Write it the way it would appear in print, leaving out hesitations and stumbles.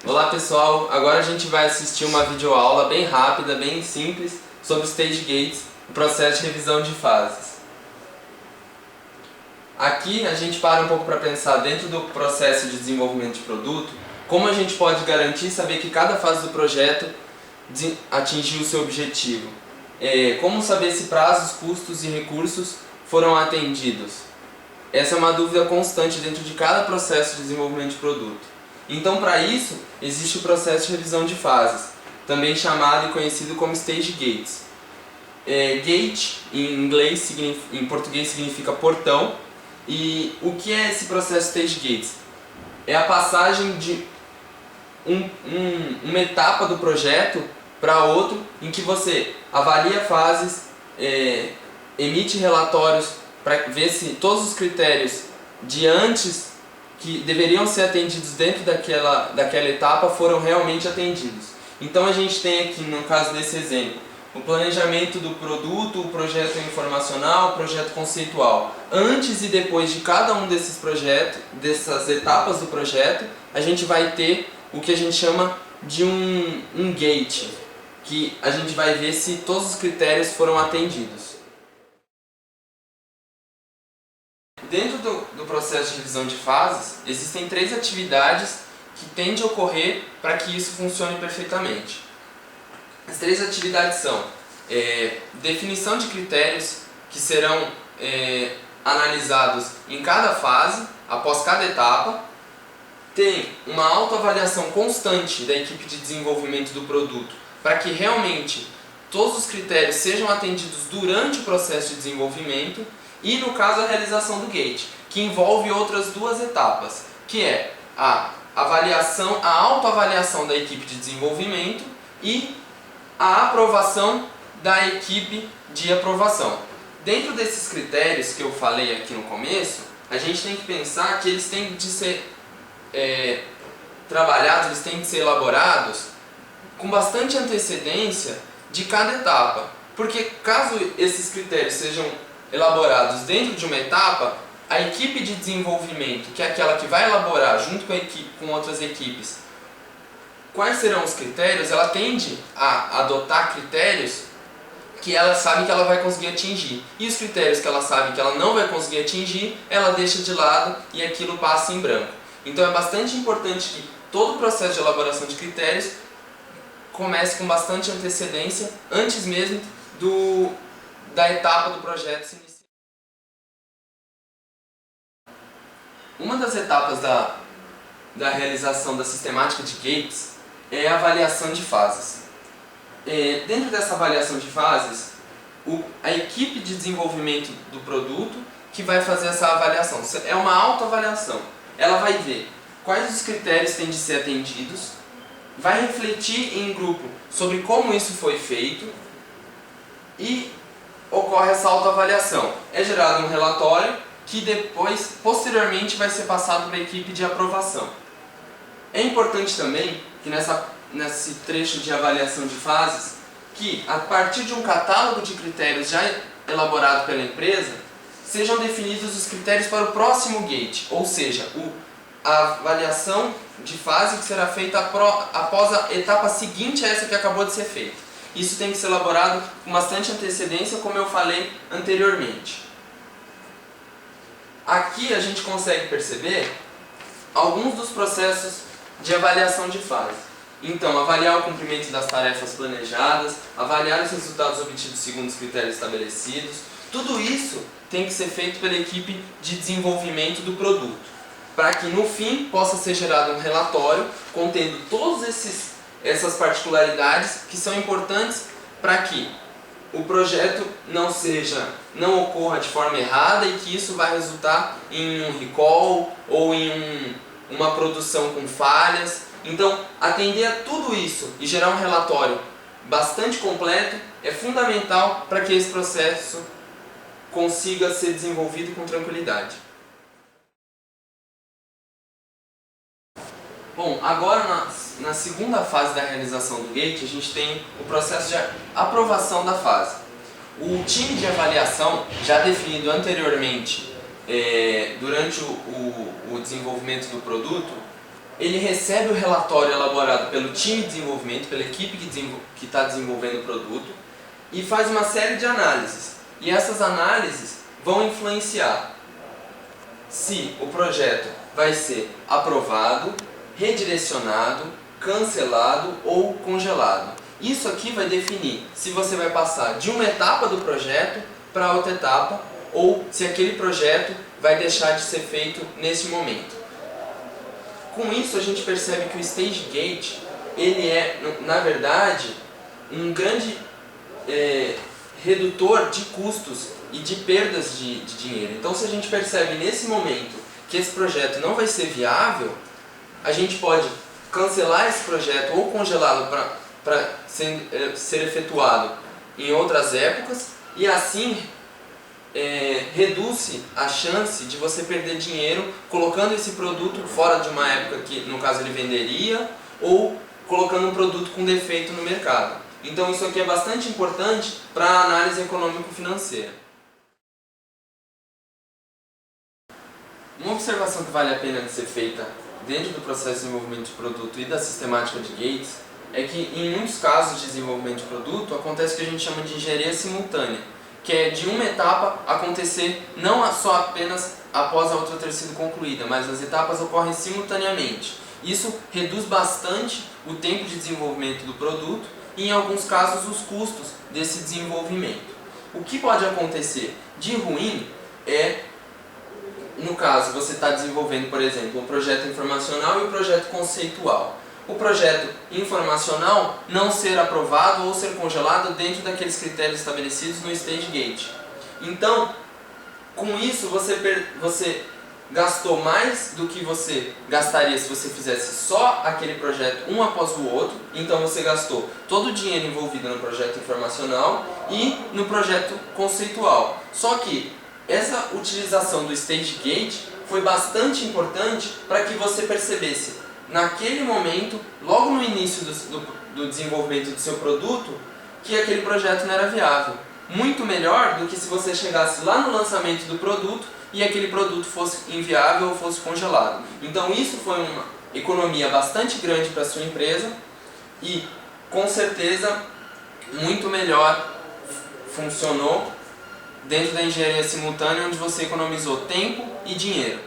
Olá pessoal, agora a gente vai assistir uma videoaula bem rápida, bem simples, sobre Stage Gates, o processo de revisão de fases. Aqui a gente para um pouco para pensar dentro do processo de desenvolvimento de produto, como a gente pode garantir saber que cada fase do projeto atingiu o seu objetivo. Como saber se prazos, custos e recursos foram atendidos. Essa é uma dúvida constante dentro de cada processo de desenvolvimento de produto. Então, para isso, existe o processo de revisão de fases, também chamado e conhecido como Stage Gates. Gate, em português, significa portão. E o que é esse processo Stage Gates? É a passagem de uma etapa do projeto para outro, em que você avalia fases, emite relatórios para ver se todos os critérios de antes que deveriam ser atendidos dentro daquela etapa foram realmente atendidos. Então a gente tem aqui, no caso desse exemplo, o planejamento do produto, o projeto informacional, o projeto conceitual. Antes e depois de cada um desses projetos, dessas etapas do projeto, a gente vai ter o que a gente chama de um gate, que a gente vai ver se todos os critérios foram atendidos. Dentro do processo de revisão de fases, existem 3 atividades que tendem a ocorrer para que isso funcione perfeitamente. As 3 atividades são definição de critérios que serão analisados em cada fase, após cada etapa. Tem uma autoavaliação constante da equipe de desenvolvimento do produto para que realmente todos os critérios sejam atendidos durante o processo de desenvolvimento. E no caso a realização do gate, que envolve outras 2 etapas, que é a autoavaliação da equipe de desenvolvimento e a aprovação da equipe de aprovação. Dentro desses critérios que eu falei aqui no começo, a gente tem que pensar que eles têm de ser trabalhados, eles têm de ser elaborados com bastante antecedência de cada etapa. Porque caso esses critérios sejam elaborados dentro de uma etapa, a equipe de desenvolvimento, que é aquela que vai elaborar junto com outras equipes, quais serão os critérios, ela tende a adotar critérios que ela sabe que ela vai conseguir atingir. E os critérios que ela sabe que ela não vai conseguir atingir, ela deixa de lado e aquilo passa em branco. Então é bastante importante que todo o processo de elaboração de critérios comece com bastante antecedência, antes mesmo da etapa do projeto se iniciar. Uma das etapas da realização da sistemática de gates é a avaliação de fases. Dentro dessa avaliação de fases, a equipe de desenvolvimento do produto que vai fazer essa avaliação. É uma autoavaliação. Ela vai ver quais os critérios têm de ser atendidos, vai refletir em grupo sobre como isso foi feito e ocorre essa autoavaliação. É gerado um relatório que posteriormente vai ser passado para a equipe de aprovação. É importante também que nesse trecho de avaliação de fases, que a partir de um catálogo de critérios já elaborado pela empresa, sejam definidos os critérios para o próximo gate, ou seja, a avaliação de fase que será feita após a etapa seguinte a essa que acabou de ser feita. Isso tem que ser elaborado com bastante antecedência, como eu falei anteriormente. Aqui a gente consegue perceber alguns dos processos de avaliação de fase. Então, avaliar o cumprimento das tarefas planejadas, avaliar os resultados obtidos segundo os critérios estabelecidos. Tudo isso tem que ser feito pela equipe de desenvolvimento do produto, para que no fim possa ser gerado um relatório contendo todas essas particularidades que são importantes para que o projeto não ocorra de forma errada e que isso vai resultar em um recall ou em uma produção com falhas. Então, atender a tudo isso e gerar um relatório bastante completo é fundamental para que esse processo consiga ser desenvolvido com tranquilidade. Bom, agora na segunda fase da realização do gate, a gente tem o processo de aprovação da fase. O time de avaliação, já definido anteriormente durante o desenvolvimento do produto, ele recebe o relatório elaborado pelo time de desenvolvimento, pela equipe que está desenvolvendo o produto, e faz uma série de análises. E essas análises vão influenciar se o projeto vai ser aprovado, redirecionado, cancelado ou congelado. Isso aqui vai definir se você vai passar de uma etapa do projeto para outra etapa, ou se aquele projeto vai deixar de ser feito nesse momento. Com isso a gente percebe que o Stage Gate, ele é, na verdade, um grande redutor de custos e de perdas de dinheiro. Então, se a gente percebe nesse momento que esse projeto não vai ser viável, a gente pode cancelar esse projeto ou congelá-lo para ser efetuado em outras épocas, e assim reduz a chance de você perder dinheiro colocando esse produto fora de uma época que, no caso, ele venderia, ou colocando um produto com defeito no mercado. Então isso aqui é bastante importante para a análise econômico-financeira. Uma observação que vale a pena de ser feita dentro do processo de desenvolvimento de produto e da sistemática de Gates é que, em muitos casos de desenvolvimento de produto, acontece o que a gente chama de engenharia simultânea, que é de uma etapa acontecer não só apenas após a outra ter sido concluída, mas as etapas ocorrem simultaneamente. Isso reduz bastante o tempo de desenvolvimento do produto e, em alguns casos, os custos desse desenvolvimento. O que pode acontecer de ruim é, no caso, você está desenvolvendo, por exemplo, um projeto informacional e um projeto conceitual. O projeto informacional não ser aprovado ou ser congelado dentro daqueles critérios estabelecidos no Stage Gate. Então, com isso, você gastou mais do que você gastaria se você fizesse só aquele projeto um após o outro. Então você gastou todo o dinheiro envolvido no projeto informacional e no projeto conceitual. Só que essa utilização do Stage Gate foi bastante importante para que você percebesse naquele momento, logo no início do desenvolvimento do seu produto, que aquele projeto não era viável. Muito melhor do que se você chegasse lá no lançamento do produto e aquele produto fosse inviável ou fosse congelado. Então isso foi uma economia bastante grande para a sua empresa e, com certeza, muito melhor funcionou dentro da engenharia simultânea, onde você economizou tempo e dinheiro.